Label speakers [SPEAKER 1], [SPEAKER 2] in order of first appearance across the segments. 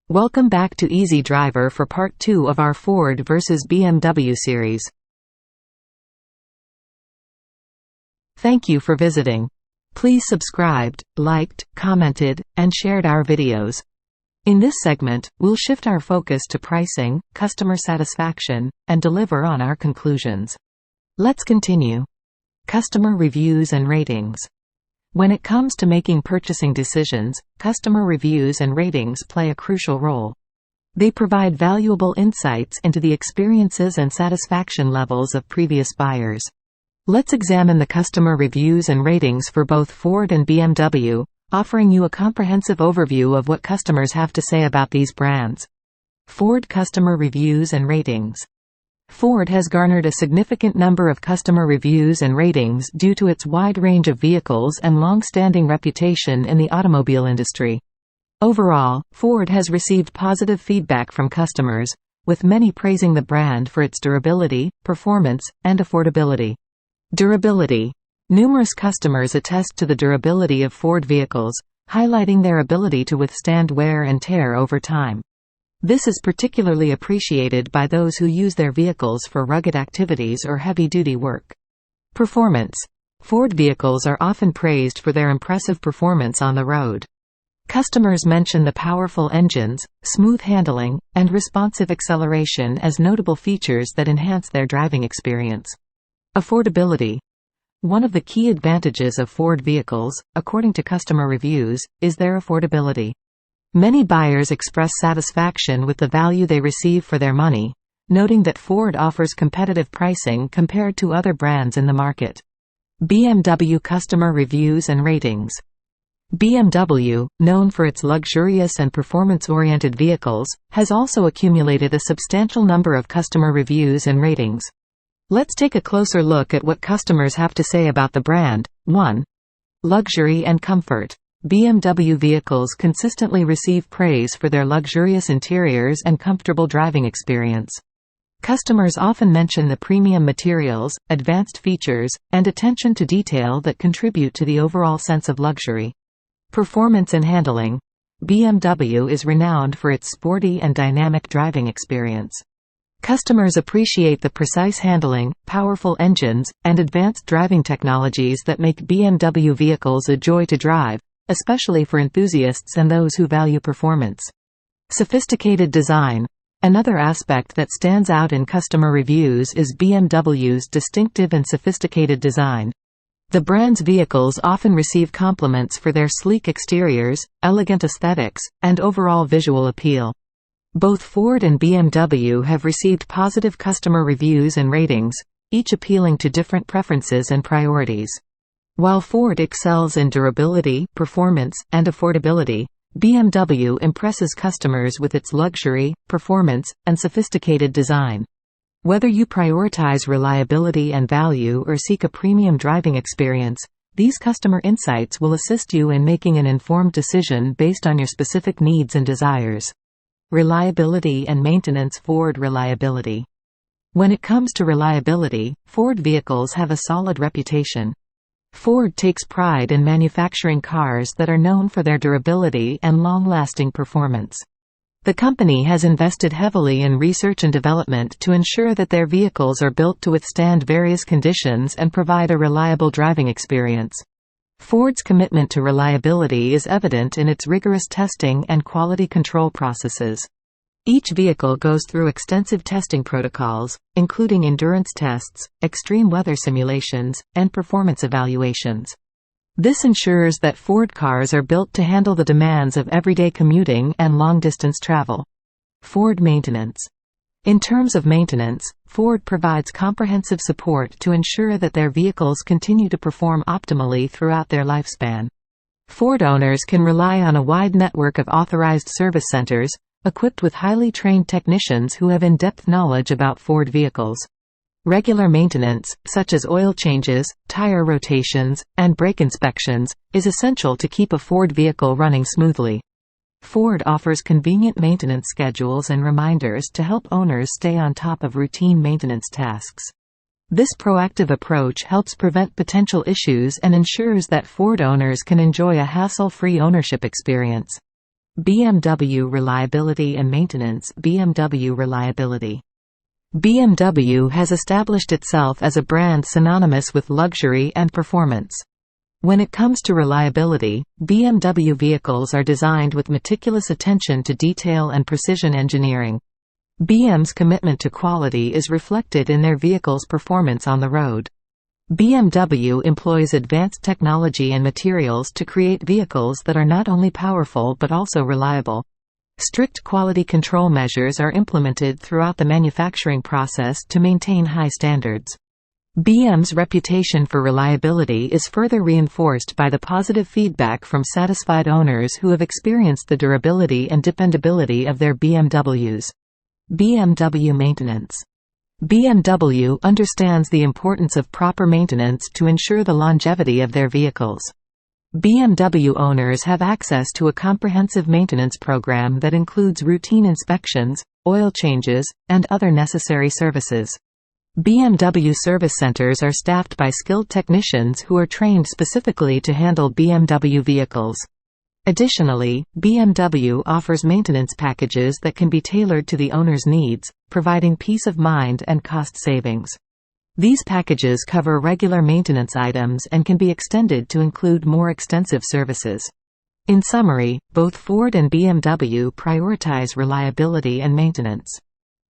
[SPEAKER 1] Welcome back to Easy Driver for part 2 of our Ford vs BMW series. Thank you for visiting. Please subscribed, liked, commented, and shared our videos. In this segment, we'll shift our focus to pricing, customer satisfaction, and deliver on our conclusions. Let's continue. Customer reviews and ratings. When it comes to making purchasing decisions, customer reviews and ratings play a crucial role. They provide valuable insights into the experiences and satisfaction levels of previous buyers. Let's examine the customer reviews and ratings for both Ford and BMW, offering you a comprehensive overview of what customers have to say about these brands. Ford customer reviews and ratings. Ford has garnered a significant number of customer reviews and ratings due to its wide range of vehicles and long-standing reputation in the automobile industry. Overall, Ford has received positive feedback from customers, with many praising the brand for its durability, performance, and affordability. Durability. Numerous customers attest to the durability of Ford vehicles, highlighting their ability to withstand wear and tear over time. This is particularly appreciated by those who use their vehicles for rugged activities or heavy-duty work. Performance. Ford vehicles are often praised for their impressive performance on the road. Customers mention the powerful engines, smooth handling, and responsive acceleration as notable features that enhance their driving experience. Affordability. One of the key advantages of Ford vehicles, according to customer reviews, is their affordability. Many buyers express satisfaction with the value they receive for their money, noting that Ford offers competitive pricing compared to other brands in the market. BMW customer reviews and ratings. BMW, known for its luxurious and performance-oriented vehicles, has also accumulated a substantial number of customer reviews and ratings. Let's take a closer look at what customers have to say about the brand. 1. Luxury and comfort. BMW vehicles consistently receive praise for their luxurious interiors and comfortable driving experience. Customers often mention the premium materials, advanced features, and attention to detail that contribute to the overall sense of luxury. Performance and handling. BMW is renowned for its sporty and dynamic driving experience. Customers appreciate the precise handling, powerful engines, and advanced driving technologies that make BMW vehicles a joy to drive, especially for enthusiasts and those who value performance. Sophisticated design. Another aspect that stands out in customer reviews is BMW's distinctive and sophisticated design. The brand's vehicles often receive compliments for their sleek exteriors, elegant aesthetics, and overall visual appeal. Both Ford and BMW have received positive customer reviews and ratings, each appealing to different preferences and priorities. While Ford excels in durability, performance, and affordability, BMW impresses customers with its luxury, performance, and sophisticated design. Whether you prioritize reliability and value or seek a premium driving experience, these customer insights will assist you in making an informed decision based on your specific needs and desires. Reliability and maintenance. Ford reliability. When it comes to reliability, Ford vehicles have a solid reputation. Ford takes pride in manufacturing cars that are known for their durability and long-lasting performance. The company has invested heavily in research and development to ensure that their vehicles are built to withstand various conditions and provide a reliable driving experience. Ford's commitment to reliability is evident in its rigorous testing and quality control processes. Each vehicle goes through extensive testing protocols, including endurance tests, extreme weather simulations, and performance evaluations. This ensures that Ford cars are built to handle the demands of everyday commuting and long-distance travel. Ford maintenance. In terms of maintenance, Ford provides comprehensive support to ensure that their vehicles continue to perform optimally throughout their lifespan. Ford owners can rely on a wide network of authorized service centers, equipped with highly trained technicians who have in-depth knowledge about Ford vehicles. Regular maintenance, such as oil changes, tire rotations, and brake inspections, is essential to keep a Ford vehicle running smoothly. Ford offers convenient maintenance schedules and reminders to help owners stay on top of routine maintenance tasks. This proactive approach helps prevent potential issues and ensures that Ford owners can enjoy a hassle-free ownership experience. BMW reliability and maintenance. BMW reliability. BMW has established itself as a brand synonymous with luxury and performance. When it comes to reliability, BMW vehicles are designed with meticulous attention to detail and precision engineering. BM's commitment to quality is reflected in their vehicles' performance on the road. BMW employs advanced technology and materials to create vehicles that are not only powerful but also reliable. Strict quality control measures are implemented throughout the manufacturing process to maintain high standards. BM's reputation for reliability is further reinforced by the positive feedback from satisfied owners who have experienced the durability and dependability of their BMWs. BMW maintenance. BMW understands the importance of proper maintenance to ensure the longevity of their vehicles. BMW owners have access to a comprehensive maintenance program that includes routine inspections, oil changes, and other necessary services. BMW service centers are staffed by skilled technicians who are trained specifically to handle BMW vehicles. Additionally, BMW offers maintenance packages that can be tailored to the owner's needs, providing peace of mind and cost savings. These packages cover regular maintenance items and can be extended to include more extensive services. In summary, both Ford and BMW prioritize reliability and maintenance.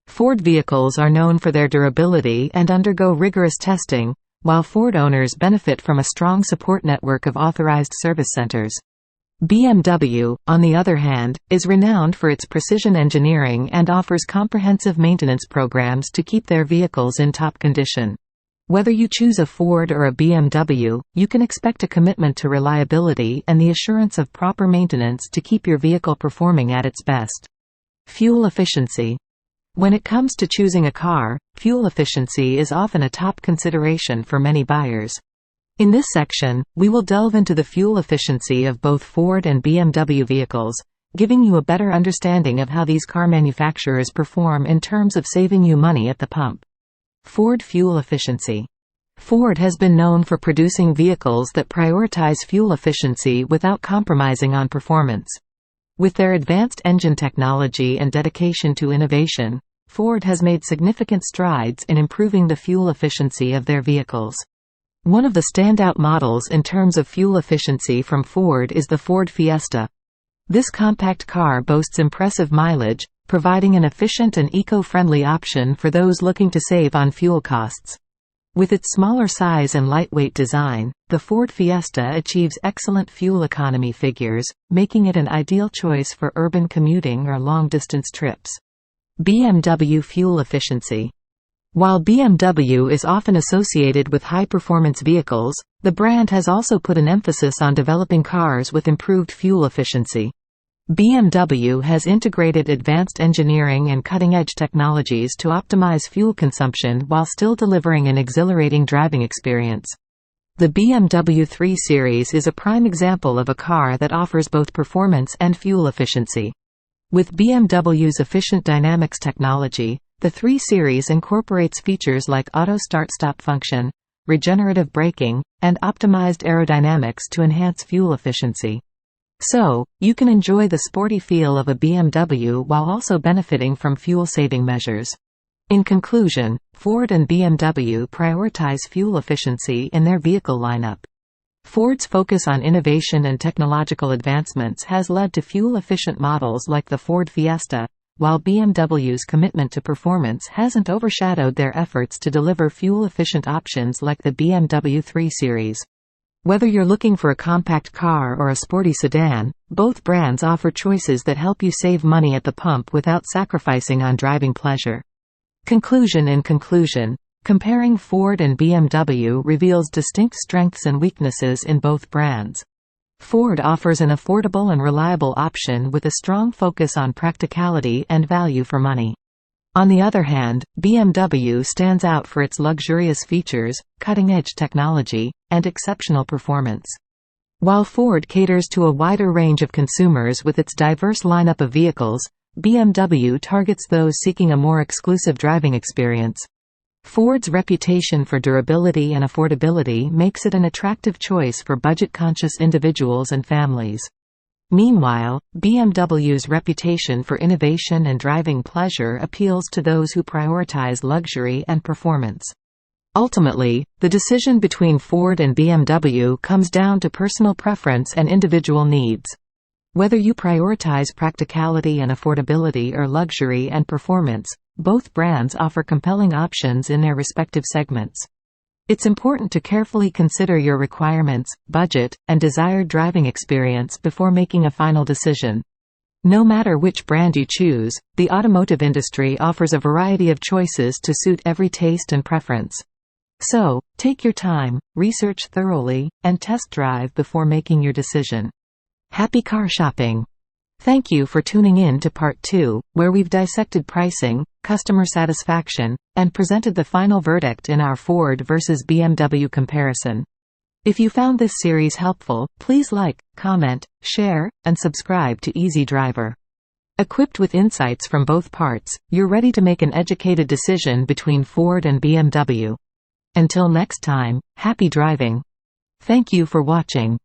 [SPEAKER 1] Ford vehicles are known for their durability and undergo rigorous testing, while Ford owners benefit from a strong support network of authorized service centers. BMW, on the other hand, is renowned for its precision engineering and offers comprehensive maintenance programs to keep their vehicles in top condition. Whether you choose a Ford or a BMW, you can expect a commitment to reliability and the assurance of proper maintenance to keep your vehicle performing at its best. Fuel efficiency. When it comes to choosing a car, fuel efficiency is often a top consideration for many buyers. In this section, we will delve into the fuel efficiency of both Ford and BMW vehicles, giving you a better understanding of how these car manufacturers perform in terms of saving you money at the pump. Ford fuel efficiency. Ford has been known for producing vehicles that prioritize fuel efficiency without compromising on performance. With their advanced engine technology and dedication to innovation, Ford has made significant strides in improving the fuel efficiency of their vehicles. One of the standout models in terms of fuel efficiency from Ford is the Ford Fiesta. This compact car boasts impressive mileage, providing an efficient and eco-friendly option for those looking to save on fuel costs. With its smaller size and lightweight design, the Ford Fiesta achieves excellent fuel economy figures, making it an ideal choice for urban commuting or long-distance trips. BMW fuel efficiency. While BMW is often associated with high-performance vehicles, the brand has also put an emphasis on developing cars with improved fuel efficiency. BMW has integrated advanced engineering and cutting-edge technologies to optimize fuel consumption while still delivering an exhilarating driving experience. The BMW 3 Series is a prime example of a car that offers both performance and fuel efficiency. With BMW's efficient dynamics technology, the 3 Series incorporates features like auto start-stop function, regenerative braking, and optimized aerodynamics to enhance fuel efficiency. So, you can enjoy the sporty feel of a BMW while also benefiting from fuel-saving measures. In conclusion, Ford and BMW prioritize fuel efficiency in their vehicle lineup. Ford's focus on innovation and technological advancements has led to fuel-efficient models like the Ford Fiesta, while BMW's commitment to performance hasn't overshadowed their efforts to deliver fuel-efficient options like the BMW 3 Series. Whether you're looking for a compact car or a sporty sedan, both brands offer choices that help you save money at the pump without sacrificing on driving pleasure. Conclusion. In conclusion, comparing Ford and BMW reveals distinct strengths and weaknesses in both brands. Ford offers an affordable and reliable option with a strong focus on practicality and value for money. On the other hand, BMW stands out for its luxurious features, cutting-edge technology, and exceptional performance. While Ford caters to a wider range of consumers with its diverse lineup of vehicles, BMW targets those seeking a more exclusive driving experience. Ford's reputation for durability and affordability makes it an attractive choice for budget-conscious individuals and families. Meanwhile, BMW's reputation for innovation and driving pleasure appeals to those who prioritize luxury and performance. Ultimately, the decision between Ford and BMW comes down to personal preference and individual needs. Whether you prioritize practicality and affordability or luxury and performance, both brands offer compelling options in their respective segments. It's important to carefully consider your requirements, budget, and desired driving experience before making a final decision. No matter which brand you choose, the automotive industry offers a variety of choices to suit every taste and preference. So, take your time, research thoroughly, and test drive before making your decision. Happy car shopping! Thank you for tuning in to Part 2, where we've dissected pricing, customer satisfaction, and presented the final verdict in our Ford versus BMW comparison. If you found this series helpful, please like, comment, share, and subscribe to Easy Driver. Equipped with insights from both parts, you're ready to make an educated decision between Ford and BMW. Until next time, happy driving! Thank you for watching.